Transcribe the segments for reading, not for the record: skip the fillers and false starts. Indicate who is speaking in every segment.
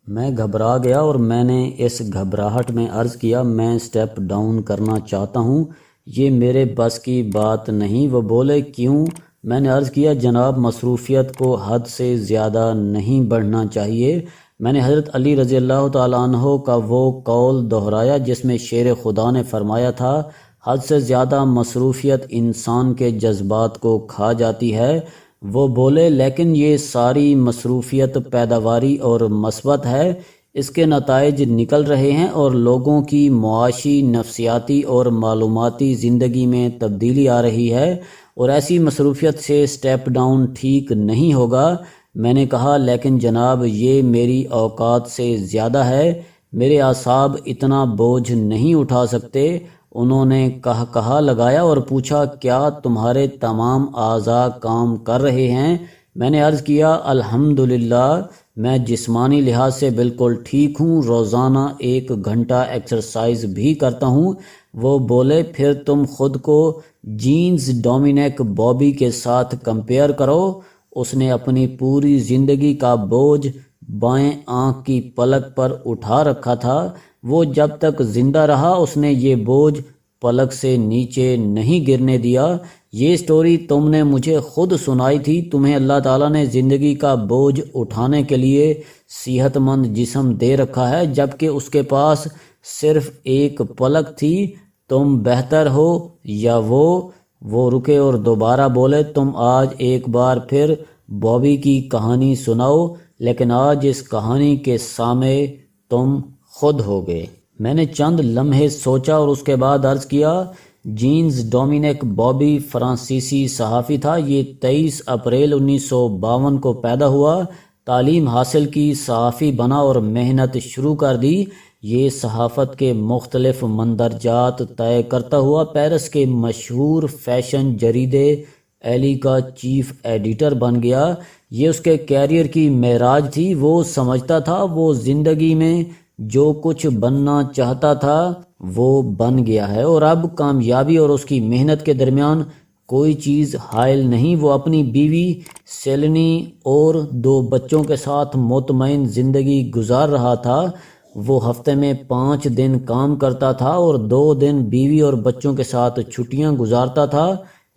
Speaker 1: میں گھبرا گیا اور میں نے اس گھبراہٹ میں عرض کیا میں سٹیپ ڈاؤن کرنا چاہتا ہوں، یہ میرے بس کی بات نہیں۔ وہ بولے کیوں؟ میں نے عرض کیا جناب مصروفیت کو حد سے زیادہ نہیں بڑھنا چاہیے۔ میں نے حضرت علی رضی اللہ تعالیٰ عنہ کا وہ قول دہرایا جس میں شیر خدا نے فرمایا تھا حد سے زیادہ مصروفیت انسان کے جذبات کو کھا جاتی ہے۔ وہ بولے لیکن یہ ساری مصروفیت پیداواری اور مثبت ہے، اس کے نتائج نکل رہے ہیں اور لوگوں کی معاشی، نفسیاتی اور معلوماتی زندگی میں تبدیلی آ رہی ہے، اور ایسی مصروفیت سے سٹیپ ڈاؤن ٹھیک نہیں ہوگا۔ میں نے کہا لیکن جناب یہ میری اوقات سے زیادہ ہے، میرے اعصاب اتنا بوجھ نہیں اٹھا سکتے۔ انہوں نے کہا لگایا اور پوچھا کیا تمہارے تمام اعضاء کام کر رہے ہیں؟ میں نے عرض کیا الحمدللہ میں جسمانی لحاظ سے بالکل ٹھیک ہوں، روزانہ 1 گھنٹہ ایکسرسائز بھی کرتا ہوں۔ وہ بولے پھر تم خود کو جینز ڈومینک بابی کے ساتھ کمپیئر کرو، اس نے اپنی پوری زندگی کا بوجھ بائیں آنکھ کی پلک پر اٹھا رکھا تھا، وہ جب تک زندہ رہا اس نے یہ بوجھ پلک سے نیچے نہیں گرنے دیا۔ یہ سٹوری تم نے مجھے خود سنائی تھی، تمہیں اللہ تعالیٰ نے زندگی کا بوجھ اٹھانے کے لیے صحت مند جسم دے رکھا ہے جبکہ اس کے پاس صرف ایک پلک تھی۔ تم بہتر ہو یا وہ رکے اور دوبارہ بولے تم آج ایک بار پھر بابی کی کہانی سناؤ، لیکن آج اس کہانی کے سامع تم خود ہو گے۔ میں نے چند لمحے سوچا اور اس کے بعد عرض کیا جینز ڈومینک بابی فرانسیسی صحافی تھا، یہ 23 اپریل 1952 کو پیدا ہوا، تعلیم حاصل کی، صحافی بنا اور محنت شروع کر دی۔ یہ صحافت کے مختلف مندرجات طے کرتا ہوا پیرس کے مشہور فیشن جریدے ایلی کا چیف ایڈیٹر بن گیا۔ یہ اس کے کیریئر کی معراج تھی، وہ سمجھتا تھا وہ زندگی میں جو کچھ بننا چاہتا تھا وہ بن گیا ہے، اور اب کامیابی اور اس کی محنت کے درمیان کوئی چیز حائل نہیں۔ وہ اپنی بیوی سیلنی اور 2 بچوں کے ساتھ مطمئن زندگی گزار رہا تھا۔ وہ ہفتے میں 5 دن کام کرتا تھا اور 2 دن بیوی اور بچوں کے ساتھ چھٹیاں گزارتا تھا۔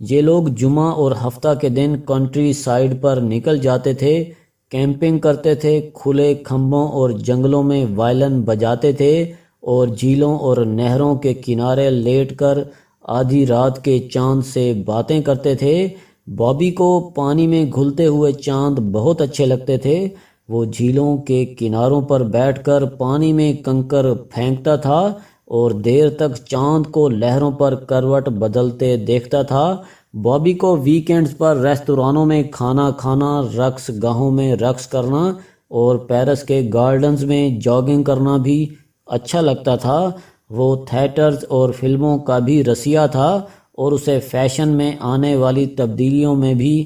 Speaker 1: یہ لوگ جمعہ اور ہفتہ کے دن کنٹری سائیڈ پر نکل جاتے تھے، کیمپنگ کرتے تھے، کھلے کھمبوں اور جنگلوں میں وائلن بجاتے تھے اور جھیلوں اور نہروں کے کنارے لیٹ کر آدھی رات کے چاند سے باتیں کرتے تھے۔ بابی کو پانی میں گھلتے ہوئے چاند بہت اچھے لگتے تھے۔ وہ جھیلوں کے کناروں پر بیٹھ کر پانی میں کنکر پھینکتا تھا اور دیر تک چاند کو لہروں پر کروٹ بدلتے دیکھتا تھا۔ بابی کو ویکینڈز پر ریستورانوں میں کھانا کھانا، رقص گاہوں میں رقص کرنا اور پیرس کے گارڈنز میں جاگنگ کرنا بھی اچھا لگتا تھا۔ وہ تھیٹرز اور فلموں کا بھی رسیا تھا اور اسے فیشن میں آنے والی تبدیلیوں میں بھی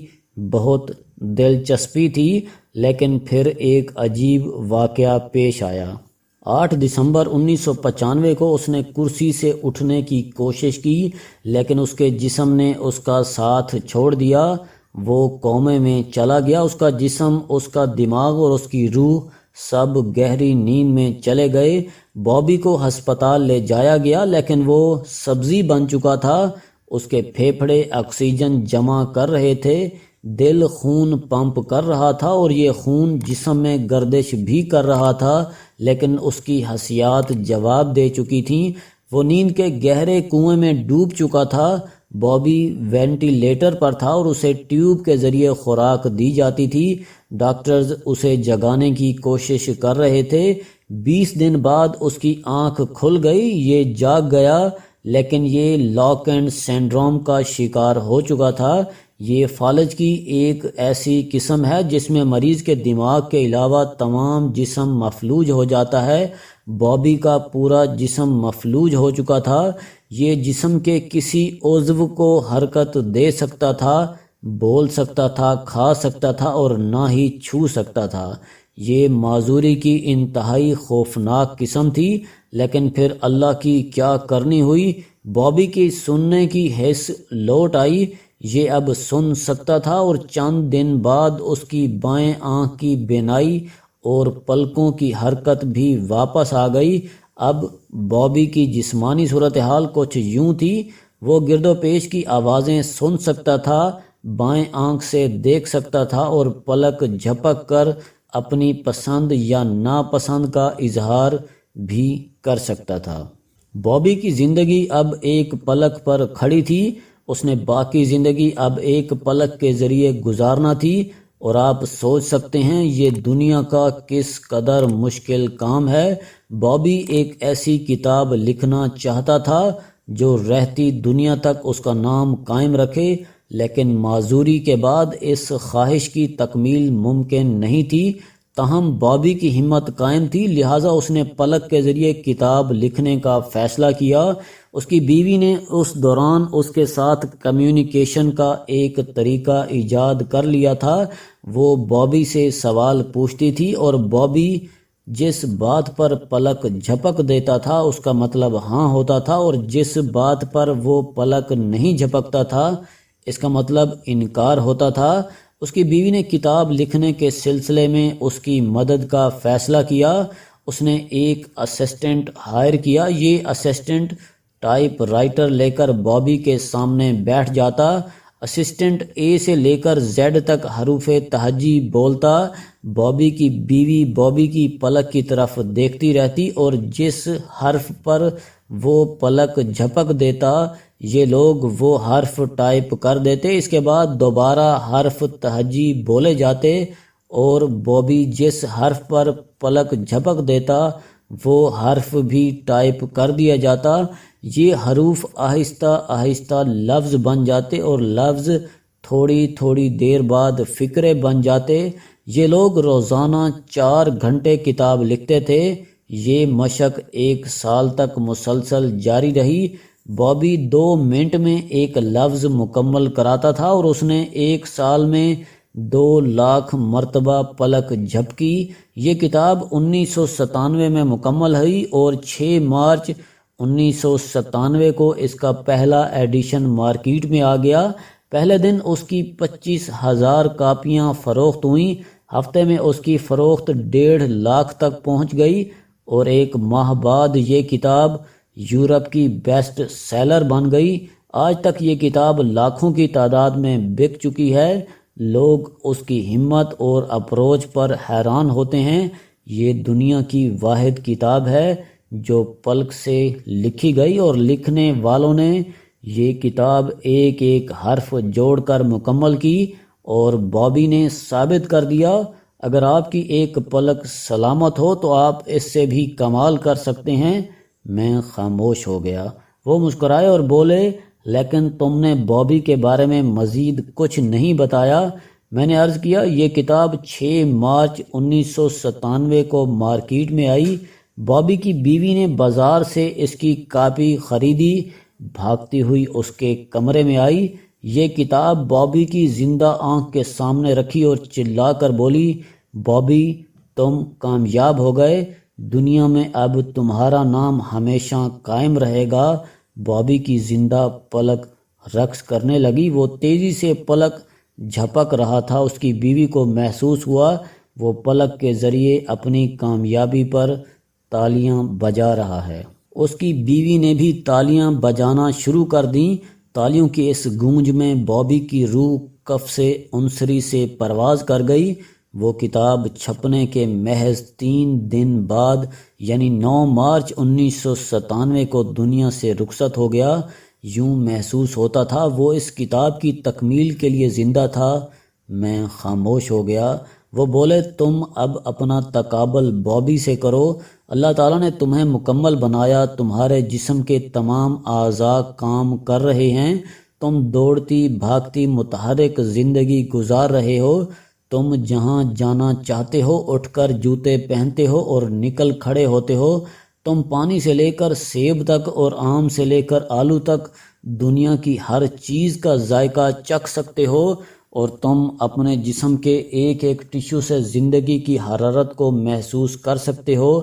Speaker 1: بہت دلچسپی تھی۔ لیکن پھر ایک عجیب واقعہ پیش آیا۔ 8 دسمبر 1995 کو اس نے کرسی سے اٹھنے کی کوشش کی لیکن اس کے جسم نے اس کا ساتھ چھوڑ دیا۔ وہ کومے میں چلا گیا، اس کا جسم، اس کا دماغ اور اس کی روح سب گہری نیند میں چلے گئے۔ بابی کو ہسپتال لے جایا گیا لیکن وہ سبزی بن چکا تھا، اس کے پھیپھڑے آکسیجن جمع کر رہے تھے، دل خون پمپ کر رہا تھا اور یہ خون جسم میں گردش بھی کر رہا تھا، لیکن اس کی حسیات جواب دے چکی تھیں۔ وہ نیند کے گہرے کنویں میں ڈوب چکا تھا۔ بابی وینٹیلیٹر پر تھا اور اسے ٹیوب کے ذریعے خوراک دی جاتی تھی۔ ڈاکٹرز اسے جگانے کی کوشش کر رہے تھے۔ 20 دن بعد اس کی آنکھ کھل گئی، یہ جاگ گیا لیکن یہ لاک اینڈ سنڈروم کا شکار ہو چکا تھا۔ یہ فالج کی ایک ایسی قسم ہے جس میں مریض کے دماغ کے علاوہ تمام جسم مفلوج ہو جاتا ہے۔ بابی کا پورا جسم مفلوج ہو چکا تھا، یہ جسم کے کسی عضو کو حرکت دے سکتا تھا، بول سکتا تھا، کھا سکتا تھا اور نہ ہی چھو سکتا تھا۔ یہ معذوری کی انتہائی خوفناک قسم تھی، لیکن پھر اللہ کی کیا کرنی ہوئی، بابی کی سننے کی حس لوٹ آئی، یہ اب سن سکتا تھا اور چند دن بعد اس کی بائیں آنکھ کی بینائی اور پلکوں کی حرکت بھی واپس آ گئی۔ اب بابی کی جسمانی صورتحال کچھ یوں تھی، وہ گرد و پیش کی آوازیں سن سکتا تھا، بائیں آنکھ سے دیکھ سکتا تھا اور پلک جھپک کر اپنی پسند یا ناپسند کا اظہار بھی کر سکتا تھا۔ بابی کی زندگی اب ایک پلک پر کھڑی تھی، اس نے باقی زندگی اب ایک پلک کے ذریعے گزارنا تھی، اور آپ سوچ سکتے ہیں یہ دنیا کا کس قدر مشکل کام ہے۔ بابی ایک ایسی کتاب لکھنا چاہتا تھا جو رہتی دنیا تک اس کا نام قائم رکھے، لیکن معذوری کے بعد اس خواہش کی تکمیل ممکن نہیں تھی۔ تاہم بابی کی ہمت قائم تھی، لہٰذا اس نے پلک کے ذریعے کتاب لکھنے کا فیصلہ کیا۔ اس کی بیوی نے اس دوران اس کے ساتھ کمیونیکیشن کا ایک طریقہ ایجاد کر لیا تھا۔ وہ بابی سے سوال پوچھتی تھی اور بابی جس بات پر پلک جھپک دیتا تھا اس کا مطلب ہاں ہوتا تھا، اور جس بات پر وہ پلک نہیں جھپکتا تھا اس کا مطلب انکار ہوتا تھا۔ اس کی بیوی نے کتاب لکھنے کے سلسلے میں اس کی مدد کا فیصلہ کیا۔ اس نے ایک اسسٹنٹ ہائر کیا۔ یہ اسسٹنٹ ٹائپ رائٹر لے کر بابی کے سامنے بیٹھ جاتا۔ اسسٹنٹ اے سے لے کر زیڈ تک حروف تہجی بولتا۔ بابی کی بیوی بابی کی پلک کی طرف دیکھتی رہتی اور جس حرف پر وہ پلک جھپک دیتا یہ لوگ وہ حرف ٹائپ کر دیتے۔ اس کے بعد دوبارہ حرف تہجی بولے جاتے اور بابی جس حرف پر پلک جھپک دیتا وہ حرف بھی ٹائپ کر دیا جاتا۔ یہ حروف آہستہ آہستہ لفظ بن جاتے اور لفظ تھوڑی تھوڑی دیر بعد فقرے بن جاتے۔ یہ لوگ روزانہ 4 گھنٹے کتاب لکھتے تھے۔ یہ مشق 1 سال تک مسلسل جاری رہی۔ بابی 2 منٹ میں ایک لفظ مکمل کراتا تھا اور اس نے 1 سال میں 2 لاکھ مرتبہ پلک جھپکی۔ یہ کتاب 1997 میں مکمل ہوئی اور 6 مارچ 1997 کو اس کا پہلا ایڈیشن مارکیٹ میں آ گیا۔ پہلے دن اس کی 25,000 کاپیاں فروخت ہوئیں۔ ہفتے میں اس کی فروخت 1.5 لاکھ تک پہنچ گئی اور 1 ماہ بعد یہ کتاب یورپ کی بیسٹ سیلر بن گئی۔ آج تک یہ کتاب لاکھوں کی تعداد میں بک چکی ہے۔ لوگ اس کی ہمت اور اپروچ پر حیران ہوتے ہیں۔ یہ دنیا کی واحد کتاب ہے جو پلک سے لکھی گئی اور لکھنے والوں نے یہ کتاب ایک ایک حرف جوڑ کر مکمل کی، اور بابی نے ثابت کر دیا اگر آپ کی ایک پلک سلامت ہو تو آپ اس سے بھی کمال کر سکتے ہیں۔ میں خاموش ہو گیا۔ وہ مسکرائے اور بولے، لیکن تم نے بابی کے بارے میں مزید کچھ نہیں بتایا۔ میں نے عرض کیا، یہ کتاب 6 مارچ 1997 کو مارکیٹ میں آئی۔ بابی کی بیوی نے بازار سے اس کی کاپی خریدی، بھاگتی ہوئی اس کے کمرے میں آئی۔ یہ کتاب بابی کی زندہ آنکھ کے سامنے رکھی اور چلا کر بولی، بابی تم کامیاب ہو گئے، دنیا میں اب تمہارا نام ہمیشہ قائم رہے گا۔ بابی کی زندہ پلک رقص کرنے لگی۔ وہ تیزی سے پلک جھپک رہا تھا۔ اس کی بیوی کو محسوس ہوا وہ پلک کے ذریعے اپنی کامیابی پر تالیاں بجا رہا ہے۔ اس کی بیوی نے بھی تالیاں بجانا شروع کر دیں۔ تالیوں کی اس گونج میں بابی کی روح کف سے عنصری سے پرواز کر گئی۔ وہ کتاب چھپنے کے محض 3 دن بعد یعنی 9 مارچ 1997 کو دنیا سے رخصت ہو گیا۔ یوں محسوس ہوتا تھا وہ اس کتاب کی تکمیل کے لیے زندہ تھا۔ میں خاموش ہو گیا۔ وہ بولے، تم اب اپنا تقابل بابی سے کرو۔ اللہ تعالیٰ نے تمہیں مکمل بنایا، تمہارے جسم کے تمام اعضاء کام کر رہے ہیں، تم دوڑتی بھاگتی متحرک زندگی گزار رہے ہو، تم جہاں جانا چاہتے ہو اٹھ کر جوتے پہنتے ہو اور نکل کھڑے ہوتے ہو، تم پانی سے لے کر سیب تک اور آم سے لے کر آلو تک دنیا کی ہر چیز کا ذائقہ چکھ سکتے ہو، اور تم اپنے جسم کے ایک ایک ٹشو سے زندگی کی حرارت کو محسوس کر سکتے ہو،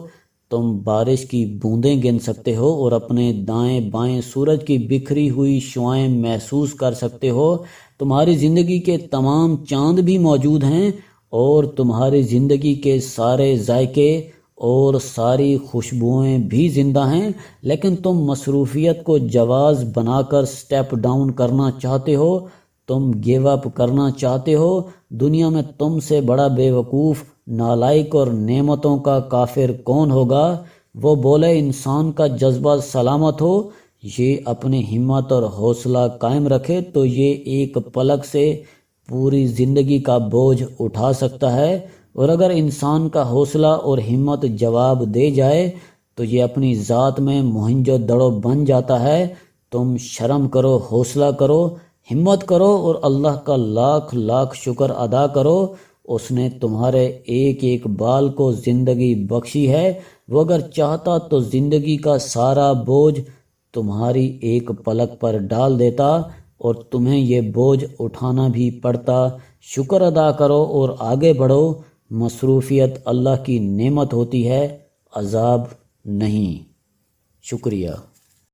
Speaker 1: تم بارش کی بوندیں گن سکتے ہو اور اپنے دائیں بائیں سورج کی بکھری ہوئی شعاعیں محسوس کر سکتے ہو، تمہاری زندگی کے تمام چاند بھی موجود ہیں اور تمہاری زندگی کے سارے ذائقے اور ساری خوشبوئیں بھی زندہ ہیں، لیکن تم مصروفیت کو جواز بنا کر سٹیپ ڈاؤن کرنا چاہتے ہو، تم گیو اپ کرنا چاہتے ہو۔ دنیا میں تم سے بڑا بے وقوف، نالائق اور نعمتوں کا کافر کون ہوگا؟ وہ بولے انسان کا جذبہ سلامت ہو، یہ اپنی ہمت اور حوصلہ قائم رکھے تو یہ ایک پلک سے پوری زندگی کا بوجھ اٹھا سکتا ہے، اور اگر انسان کا حوصلہ اور ہمت جواب دے جائے تو یہ اپنی ذات میں مہنجو دڑو بن جاتا ہے۔ تم شرم کرو، حوصلہ کرو، ہمت کرو اور اللہ کا لاکھ لاکھ شکر ادا کرو، اس نے تمہارے ایک ایک بال کو زندگی بخشی ہے۔ وہ اگر چاہتا تو زندگی کا سارا بوجھ تمہاری ایک پلک پر ڈال دیتا اور تمہیں یہ بوجھ اٹھانا بھی پڑتا۔ شکر ادا کرو اور آگے بڑھو۔ مصروفیت اللہ کی نعمت ہوتی ہے، عذاب نہیں۔ شکریہ۔